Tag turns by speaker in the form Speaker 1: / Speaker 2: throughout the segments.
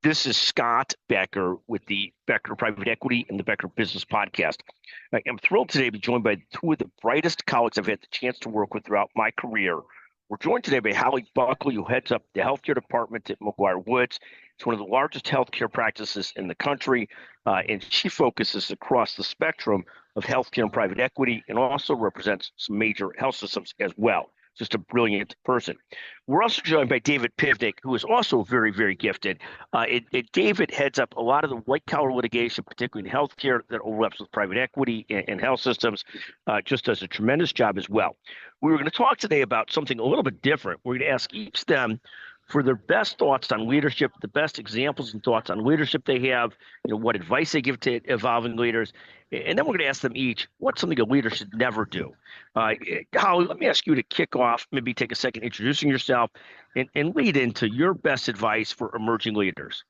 Speaker 1: This is Scott Becker with the Becker Private Equity and the Becker Business Podcast. I'm thrilled today to be joined by two of the brightest colleagues I've had the chance to work with throughout my career. We're joined today by Holly Buckley, who heads up the healthcare department at McGuireWoods. It's one of the largest healthcare practices in the country, and she focuses across the spectrum of healthcare and private equity and also represents some major health systems as well. Just a brilliant person. We're also joined by David Pivnick, who is also very, very gifted. David heads up a lot of the white-collar litigation, particularly in healthcare, that overlaps with private equity and health systems. Just does a tremendous job as well. We were going to talk today about something a little bit different. We're going to ask each of them for their best thoughts on leadership, the best examples and thoughts on leadership they have, what advice they give to evolving leaders. And then we're going to ask them each what's something a leader should never do. Holly, let me ask you to kick off, maybe take a second introducing yourself and lead into your best advice for emerging leaders.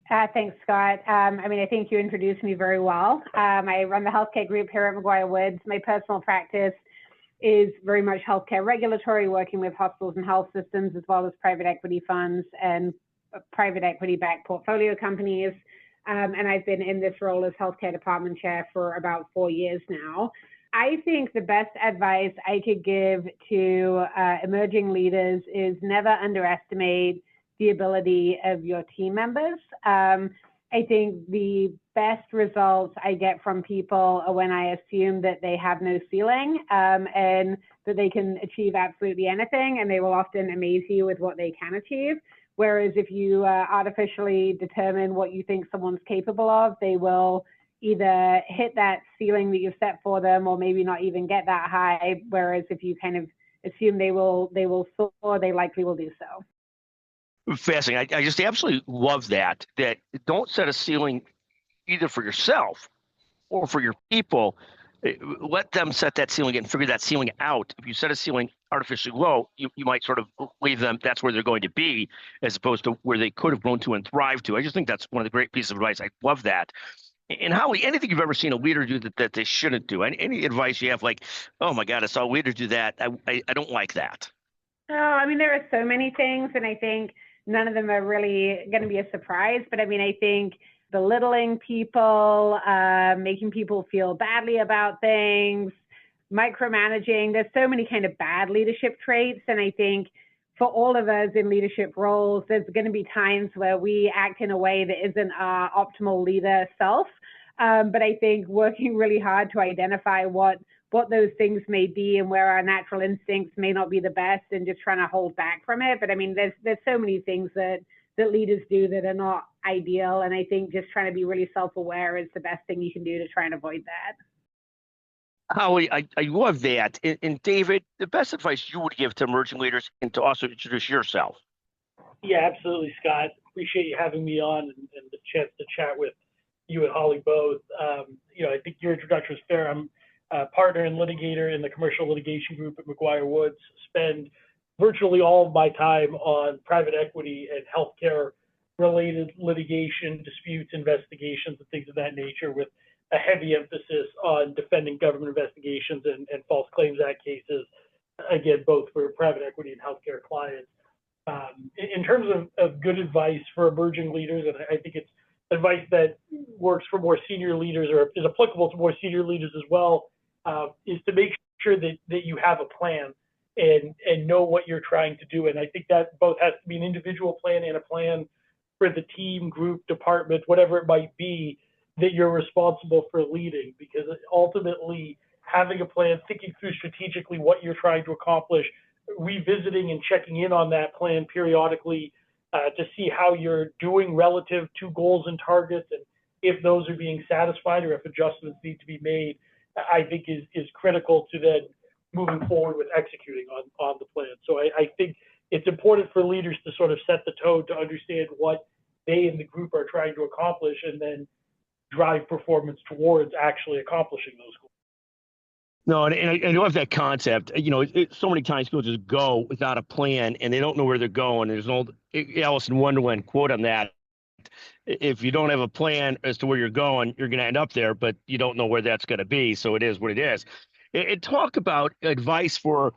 Speaker 2: Thanks, Scott. I think you introduced me very well. I run the healthcare group here at McGuireWoods. My personal practice is very much healthcare regulatory, working with hospitals and health systems, as well as private equity funds and private equity-backed portfolio companies. And I've been in this role as healthcare department chair for about 4 years now. I think the best advice I could give to emerging leaders is never underestimate the ability of your team members. I think the best results I get from people are when I assume that they have no ceiling and that they can achieve absolutely anything, and they will often amaze you with what they can achieve. Whereas if you artificially determine what you think someone's capable of, they will either hit that ceiling that you've set for them or maybe not even get that high. Whereas if you kind of assume they will soar, they likely will do so.
Speaker 1: Fascinating. I just absolutely love that don't set a ceiling either for yourself or for your people. Let them set that ceiling and figure that ceiling out. If you set a ceiling artificially low, you might sort of leave them, that's where they're going to be, as opposed to where they could have grown to and thrived to. I just think that's one of the great pieces of advice. I love that. And Holly, anything you've ever seen a leader do that they shouldn't do? Any advice you have, like, oh my God, I saw a leader do that. I don't like that.
Speaker 2: Oh, there are so many things, and I think none of them are really going to be a surprise. But I think belittling people, making people feel badly about things, micromanaging, there's so many kind of bad leadership traits. And I think for all of us in leadership roles, there's going to be times where we act in a way that isn't our optimal leader self. But I think working really hard to identify what those things may be and where our natural instincts may not be the best, and just trying to hold back from it. But there's so many things that leaders do that are not ideal. And I think just trying to be really self-aware is the best thing you can do to try and avoid that.
Speaker 1: Holly, I love that. And David, the best advice you would give to emerging leaders, and to also introduce yourself.
Speaker 3: Yeah, absolutely, Scott. Appreciate you having me on and the chance to chat with you and Holly both. I think your introduction was fair. I'm a partner and litigator in the commercial litigation group at McGuireWoods. Spend virtually all of my time on private equity and healthcare-related litigation, disputes, investigations, and things of that nature, with a heavy emphasis on defending government investigations and False Claims Act cases, again, both for private equity and healthcare clients. In terms of good advice for emerging leaders, and I think it's advice that works for more senior leaders or is applicable to more senior leaders as well, is to make sure that you have a plan and know what you're trying to do. And I think that both has to be an individual plan and a plan for the team, group, department, whatever it might be that you're responsible for leading, because ultimately having a plan, thinking through strategically what you're trying to accomplish, revisiting and checking in on that plan periodically to see how you're doing relative to goals and targets, and if those are being satisfied or if adjustments need to be made, I think is critical to then moving forward with executing on the plan. So I think it's important for leaders to sort of set the tone to understand what they in the group are trying to accomplish, and then drive performance towards actually accomplishing those goals.
Speaker 1: No, and I love that concept. So many times people just go without a plan and they don't know where they're going. There's an old Alice in Wonderland quote on that. If you don't have a plan as to where you're going, you're going to end up there, but you don't know where that's going to be. So it is what it is. And talk about advice for,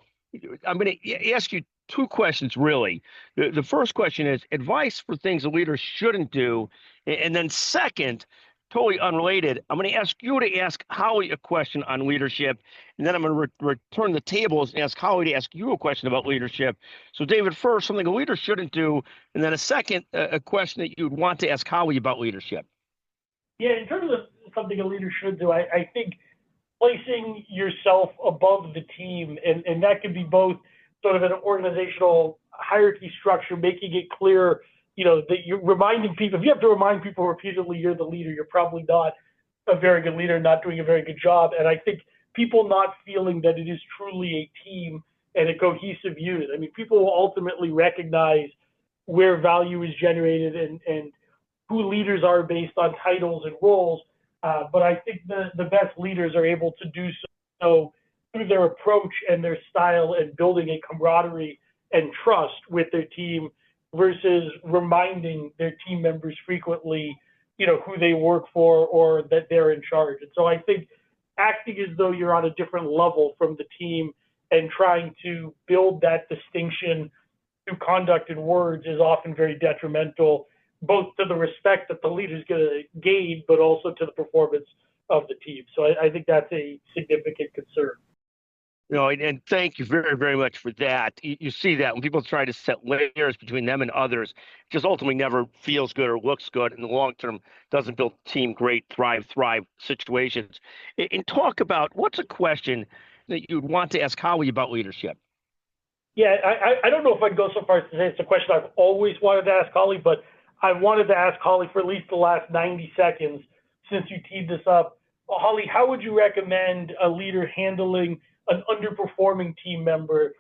Speaker 1: I'm going to ask you two questions, really. The first question is advice for things a leader shouldn't do. And then second, totally unrelated, I'm going to ask you to ask Holly a question on leadership. And then I'm going to return the tables and ask Holly to ask you a question about leadership. So David, first, something a leader shouldn't do. And then a second, a question that you'd want to ask Holly about leadership.
Speaker 3: Yeah, in terms of something a leader should do, I think placing yourself above the team, and that could be both sort of an organizational hierarchy structure, making it clear, that you're reminding people. If you have to remind people repeatedly you're the leader, you're probably not a very good leader, not doing a very good job. And I think people not feeling that it is truly a team and a cohesive unit. I mean, people will ultimately recognize where value is generated and who leaders are based on titles and roles. But I think the best leaders are able to do so through their approach and their style and building a camaraderie and trust with their team versus reminding their team members frequently, who they work for or that they're in charge. And so I think acting as though you're on a different level from the team and trying to build that distinction through conduct and words is often very detrimental, both to the respect that the leader's going to gain, but also to the performance of the team. So I think that's a significant concern.
Speaker 1: And thank you very, very much for that. You see that when people try to set layers between them and others, it just ultimately never feels good or looks good in the long term, doesn't build team great, thrive situations. And talk about what's a question that you'd want to ask Holly about leadership?
Speaker 3: Yeah, I don't know if I'd go so far as to say it's a question I've always wanted to ask Holly, but I wanted to ask Holly for at least the last 90 seconds since you teed this up. Holly, how would you recommend a leader handling an underperforming team member,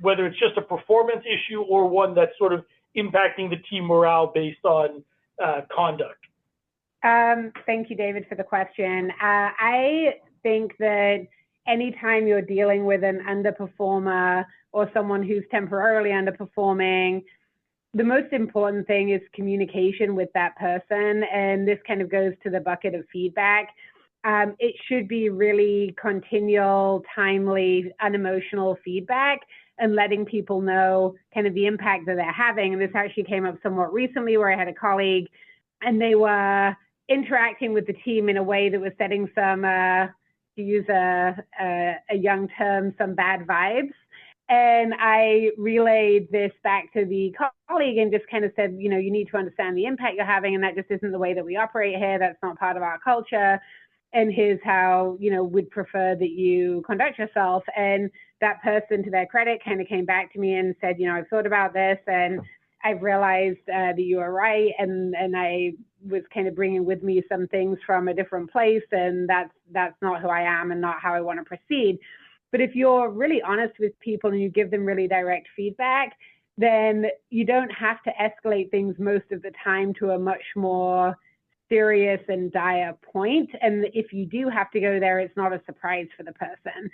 Speaker 3: whether it's just a performance issue or one that's sort of impacting the team morale based on conduct?
Speaker 2: Thank you, David, for the question. I think that anytime you're dealing with an underperformer or someone who's temporarily underperforming, the most important thing is communication with that person. And this kind of goes to the bucket of feedback. It should be really continual, timely, unemotional feedback and letting people know kind of the impact that they're having. And this actually came up somewhat recently where I had a colleague and they were interacting with the team in a way that was setting some, to use a young term, some bad vibes. And I relayed this back to the colleague and just kind of said, you need to understand the impact you're having, and that just isn't the way that we operate here. That's not part of our culture. And here's how, we'd prefer that you conduct yourself. And that person, to their credit, kind of came back to me and said, I've thought about this and I've realized that you are right. And I was kind of bringing with me some things from a different place. And that's not who I am and not how I want to proceed. But if you're really honest with people and you give them really direct feedback, then you don't have to escalate things most of the time to a much more serious and dire point. And if you do have to go there, it's not a surprise for the person.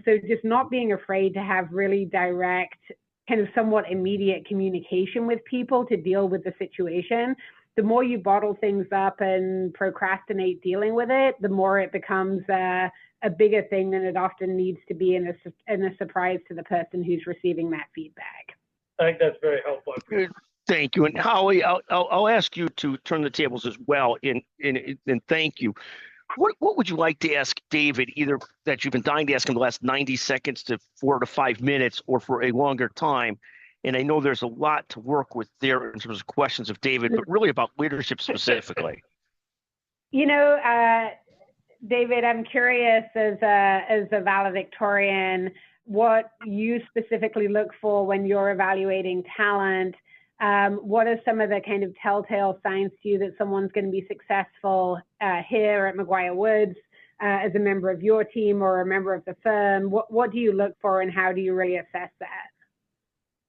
Speaker 2: So just not being afraid to have really direct, kind of somewhat immediate communication with people to deal with the situation. The more you bottle things up and procrastinate dealing with it, the more it becomes a bigger thing than it often needs to be, and a surprise to the person who's receiving that feedback.
Speaker 3: I think that's very helpful.
Speaker 1: Thank you. And Holly, I'll ask you to turn the tables as well. And thank you. What would you like to ask David, either that you've been dying to ask him the last 90 seconds to 4 to 5 minutes or for a longer time? And I know there's a lot to work with there in terms of questions of David, but really about leadership specifically.
Speaker 2: David, I'm curious as a valedictorian, what you specifically look for when you're evaluating talent. What are some of the kind of telltale signs to you that someone's going to be successful here at McGuireWoods as a member of your team or a member of the firm? What do you look for and how do you really assess that?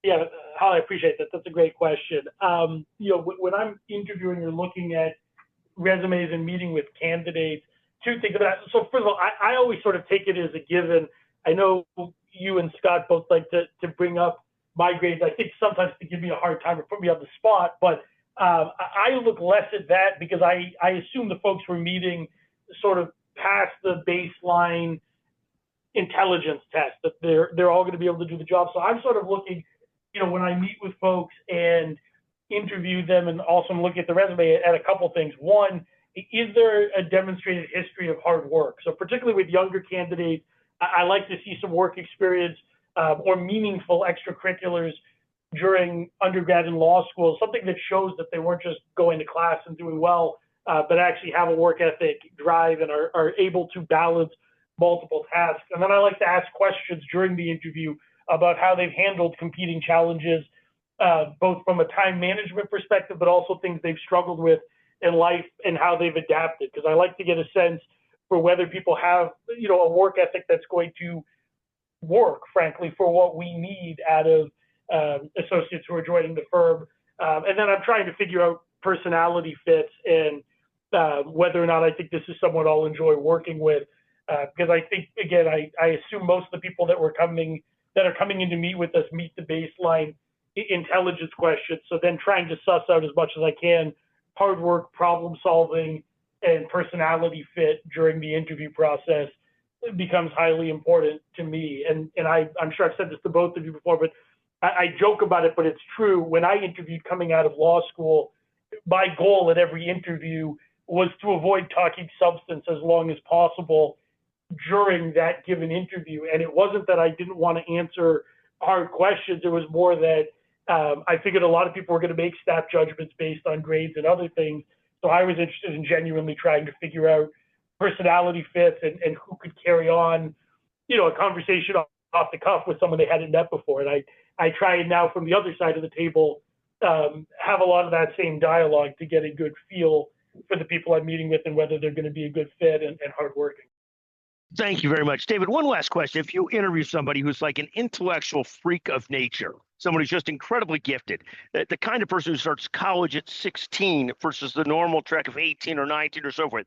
Speaker 3: Yeah, Holly, I appreciate that. That's a great question. When I'm interviewing or looking at resumes and meeting with candidates, two things about it. So first of all, I always sort of take it as a given. I know you and Scott both like to bring up my grades. I think sometimes to give me a hard time or put me on the spot, but I look less at that because I assume the folks we're meeting sort of pass the baseline intelligence test, that they're all going to be able to do the job. So I'm sort of looking, when I meet with folks and interview them, and also I'm looking at the resume at a couple things. One, is there a demonstrated history of hard work? So particularly with younger candidates, I like to see some work experience or meaningful extracurriculars during undergrad and law school, something that shows that they weren't just going to class and doing well, but actually have a work ethic, drive, and are able to balance multiple tasks. And then I like to ask questions during the interview about how they've handled competing challenges, both from a time management perspective, but also things they've struggled with in life and how they've adapted. Because I like to get a sense for whether people have, a work ethic that's going to work, frankly, for what we need out of associates who are joining the firm. And then I'm trying to figure out personality fits and whether or not I think this is someone I'll enjoy working with. Because I think, again, I assume most of the people that are coming in to meet with us meet the baseline intelligence questions. So then trying to suss out as much as I can hard work, problem solving, and personality fit during the interview process becomes highly important to me. And I'm sure I've said this to both of you before, but I joke about it, but it's true. When I interviewed coming out of law school, my goal at every interview was to avoid talking substance as long as possible during that given interview. And it wasn't that I didn't want to answer hard questions. It was more that I figured a lot of people were going to make snap judgments based on grades and other things. So I was interested in genuinely trying to figure out personality fits and who could carry on, a conversation off the cuff with someone they hadn't met before. And I try and now from the other side of the table, have a lot of that same dialogue to get a good feel for the people I'm meeting with and whether they're going to be a good fit and hardworking.
Speaker 1: Thank you very much, David. One last question. If you interview somebody who's like an intellectual freak of nature, someone who's just incredibly gifted, the kind of person who starts college at 16 versus the normal track of 18 or 19 or so forth,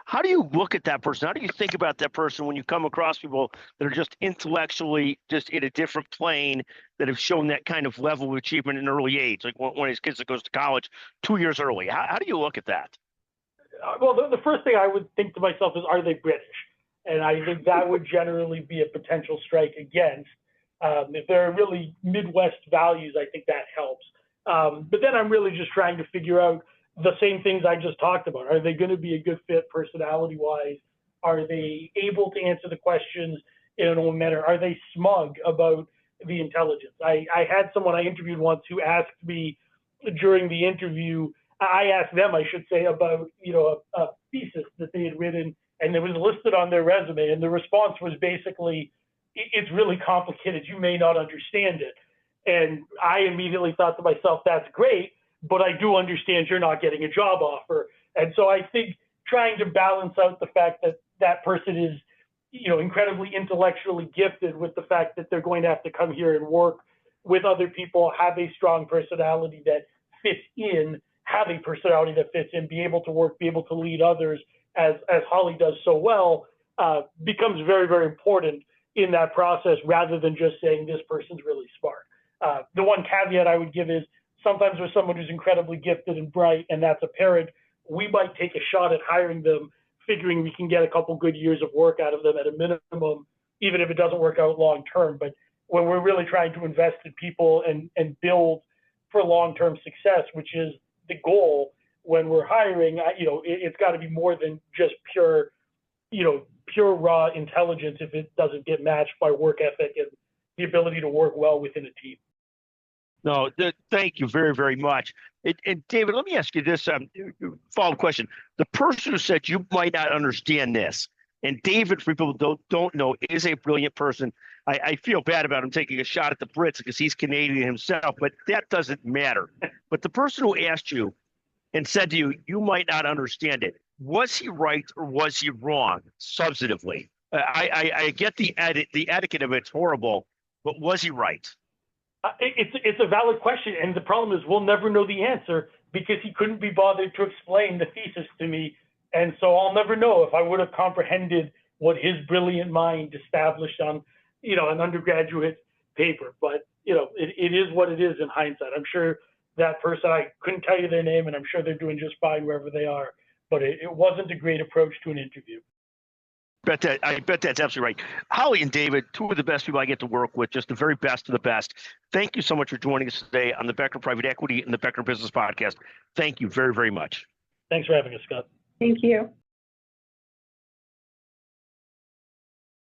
Speaker 1: how do you look at that person? How do you think about that person when you come across people that are just intellectually just in a different plane, that have shown that kind of level of achievement in early age, like one of these kids that goes to college 2 years early? How do you look at that?
Speaker 3: Well, the first thing I would think to myself is, are they British? And I think that would generally be a potential strike against. If there are really Midwest values, I think that helps. But then I'm really just trying to figure out the same things I just talked about. Are they going to be a good fit personality-wise? Are they able to answer the questions in a manner? Are they smug about the intelligence? I had someone I interviewed once who asked me during the interview, I asked them, I should say, about a thesis that they had written, and it was listed on their resume, and the response was basically, it's really complicated, you may not understand it. And I immediately thought to myself, that's great, but I do understand you're not getting a job offer. And so I think trying to balance out the fact that that person is, incredibly intellectually gifted with the fact that they're going to have to come here and work with other people, have a strong personality that fits in, have a personality that fits in, be able to work, be able to lead others, as Holly does so well, becomes very, very important in that process, rather than just saying this person's really smart. The one caveat I would give is sometimes with someone who's incredibly gifted and bright, and that's apparent, we might take a shot at hiring them, figuring we can get a couple good years of work out of them at a minimum, even if it doesn't work out long term. But when we're really trying to invest in people and build for long-term success, which is the goal, when we're hiring, it's got to be more than just pure raw intelligence if it doesn't get matched by work ethic and the ability to work well within a team.
Speaker 1: No, thank you very, very much. And David, let me ask you this follow-up question. The person who said you might not understand this, and David, for people who don't know, is a brilliant person. I feel bad about him taking a shot at the Brits because he's Canadian himself, but that doesn't matter. But the person who asked you and said to you, you might not understand it, was he right or was he wrong substantively? I get the etiquette of it's horrible, but was he right?
Speaker 3: It's a valid question, and the problem is we'll never know the answer because he couldn't be bothered to explain the thesis to me, and so I'll never know if I would have comprehended what his brilliant mind established on, an undergraduate paper. But it is what it is in hindsight. I'm sure that person, I couldn't tell you their name, and I'm sure they're doing just fine wherever they are. But it wasn't a great approach to an interview.
Speaker 1: I bet that's absolutely right. Holly and David, two of the best people I get to work with, just the very best of the best. Thank you so much for joining us today on the Becker Private Equity and the Becker Business Podcast. Thank you very, very much.
Speaker 3: Thanks for having us, Scott.
Speaker 2: Thank you.